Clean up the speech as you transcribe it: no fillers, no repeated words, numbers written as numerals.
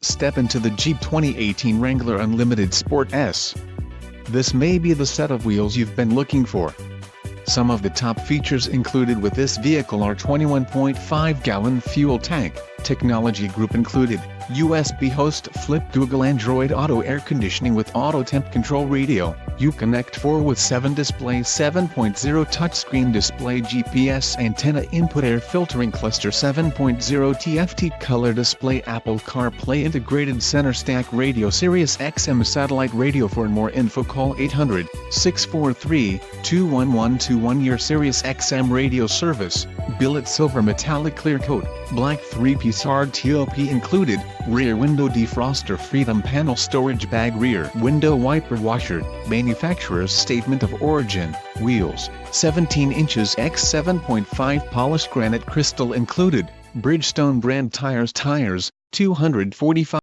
Step into the Jeep 2018 Wrangler Unlimited Sport S. This may be the set of wheels you've been looking for. Some of the top features included with this vehicle are 21.5-gallon fuel tank, technology group included, USB host flip Google Android Auto air conditioning with auto temp control radio, Uconnect 4 with 7 display 7.0 touchscreen display GPS antenna input air filtering cluster 7.0 TFT color display Apple CarPlay integrated center stack radio Sirius XM satellite radio. For more info call 800-643-211 to 1-year Sirius XM radio service. Billet silver metallic clear coat, black 3-piece hard top included, rear window defroster freedom panel storage bag rear window wiper washer, manufacturer's statement of origin, wheels, 17 inches x 7.5 polished granite crystal included, Bridgestone brand tires 245